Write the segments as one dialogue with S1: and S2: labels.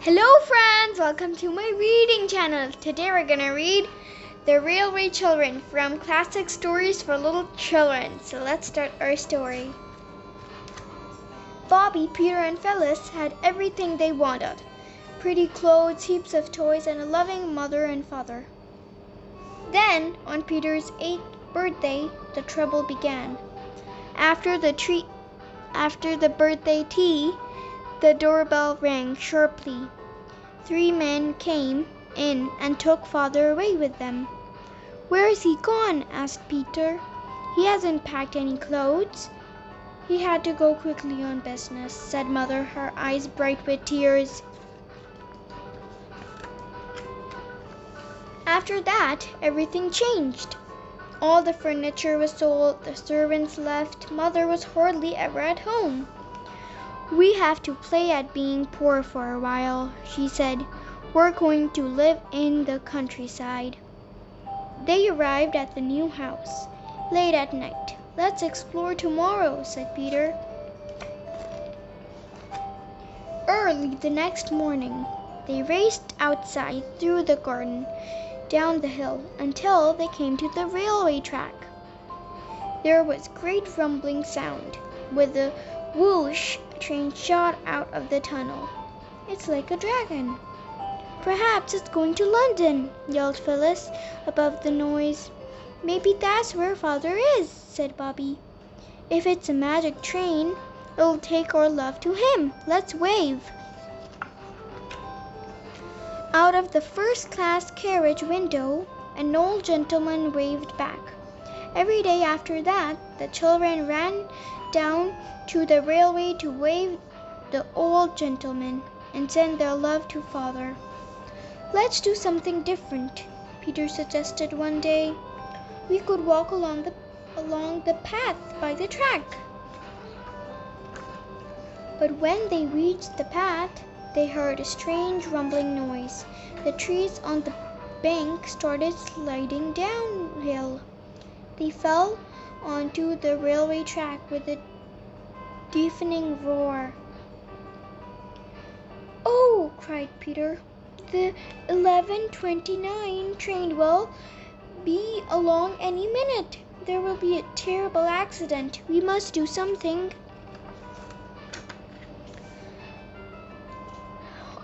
S1: Hello friends, welcome to my reading channel. Today we're gonna read The Railway Children from Classic Stories for Little Children. So let's start our story. Bobby, Peter, and Phyllis had everything they wanted. Pretty clothes, heaps of toys, and a loving mother and father. Then, on Peter's 8th birthday, the trouble began. After the birthday tea, the doorbell rang sharply. 3 men came in and took Father away with them. "Where is he gone?" asked Peter. "He hasn't packed any clothes." "He had to go quickly on business," said Mother, her eyes bright with tears. After that, everything changed. All the furniture was sold, the servants left, Mother was hardly ever at home. "We have to play at being poor for a while," she said. "We're going to live in the countryside." They arrived at the new house late at night. "Let's explore tomorrow," said Peter. Early the next morning, they raced outside, through the garden, down the hill, until they came to the railway track. There was great rumbling sound. With a whoosh, a train shot out of the tunnel. "It's like a dragon." "Perhaps it's going to London," yelled Phyllis above the noise. "Maybe that's where Father is," said Bobby. "If it's a magic train, it'll take our love to him. Let's wave." Out of the first-class carriage window, an old gentleman waved back. Every day after that, the children ran down to the railway to wave the old gentleman and send their love to Father. "Let's do something different," Peter suggested one day. "We could walk along the path by the track." But when they reached the path, they heard a strange rumbling noise. The trees on the bank started sliding downhill. They fell onto the railway track with a deafening roar. "Oh!" cried Peter. "The 11:29 train will be along any minute. There will be a terrible accident. We must do something."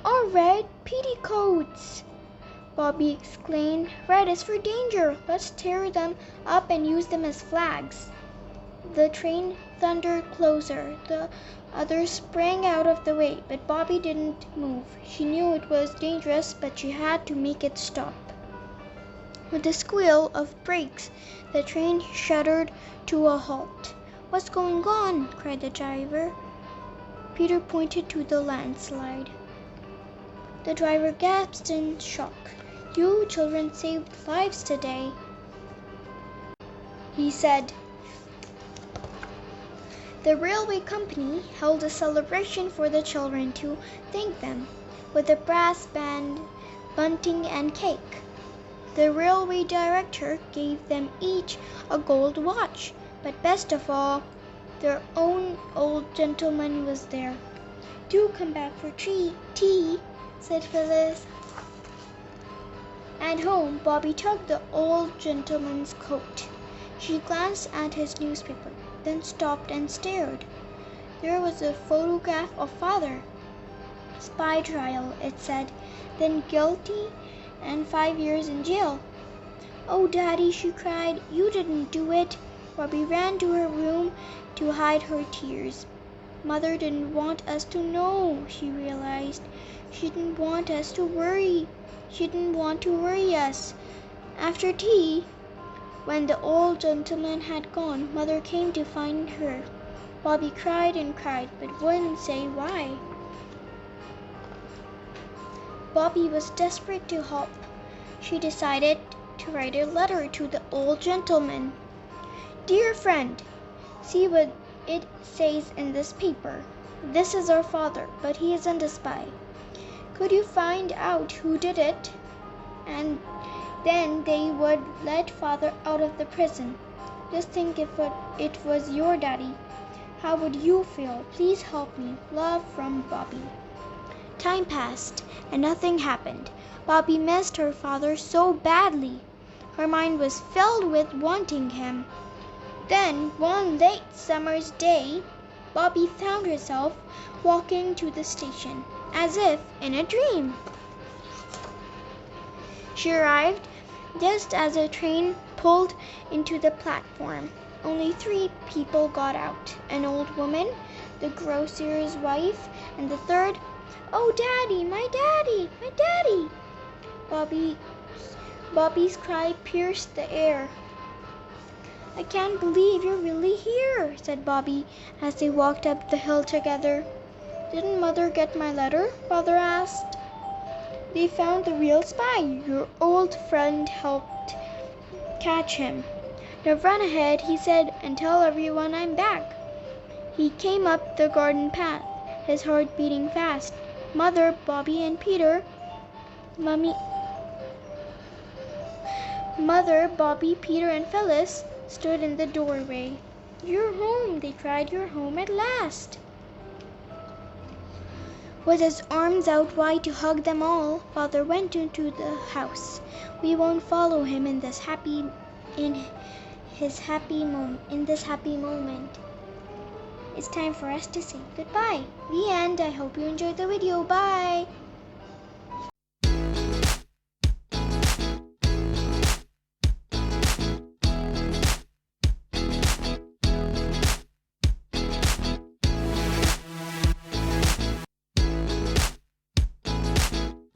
S1: "Our red petticoats!" Bobby exclaimed. "Red is for danger. Let's tear them up and use them as flags." The train thundered closer. The others sprang out of the way, but Bobby didn't move. She knew it was dangerous, but she had to make it stop. With a squeal of brakes, the train shuddered to a halt. "What's going on?" cried the driver. Peter pointed to the landslide. The driver gasped in shock. "You children saved lives today," he said. The railway company held a celebration for the children to thank them, with a brass band, bunting, and cake. The railway director gave them each a gold watch, but best of all, their own old gentleman was there. "Do come back for tea," said Phyllis. At home, Bobby took the old gentleman's coat. She glanced at his newspaper, then stopped and stared. There was a photograph of Father. "Spy trial," it said, "then guilty and 5 years in jail." "Oh, Daddy," she cried, "you didn't do it." Bobby ran to her room to hide her tears. "Mother didn't want us to know," she realized. "She didn't want us to worry. She didn't want to worry us." After tea, when the old gentleman had gone, Mother came to find her. Bobby cried and cried, but wouldn't say why. Bobby was desperate to help. She decided to write a letter to the old gentleman. "Dear friend, see what it says in this paper. This is our father, but he isn't a spy. Could you find out who did it? And then they would let Father out of the prison. Just think if it was your daddy. How would you feel? Please help me. Love from Bobby." Time passed, and nothing happened. Bobby missed her father so badly. Her mind was filled with wanting him. Then, one late summer's day, Bobby found herself walking to the station, as if in a dream. She arrived just as the train pulled into the platform. Only 3 people got out: an old woman, the grocer's wife, and the third, "Oh, Daddy, my daddy, my daddy!" Bobby's cry pierced the air. "I can't believe you're really here," said Bobby as they walked up the hill together. "Didn't Mother get my letter?" Father asked. "They found the real spy. Your old friend helped catch him. Now run ahead," he said, "and tell everyone I'm back." He came up the garden path, his heart beating fast. Mother, Bobby, and Peter, Mother, Bobby, Peter, and Phyllis stood in the doorway. "You're home," they cried. "You're home at last." With his arms out wide to hug them all, Father went into the house. We won't follow him in this happy moment. It's time for us to say goodbye. The end. I hope you enjoyed the video. Bye.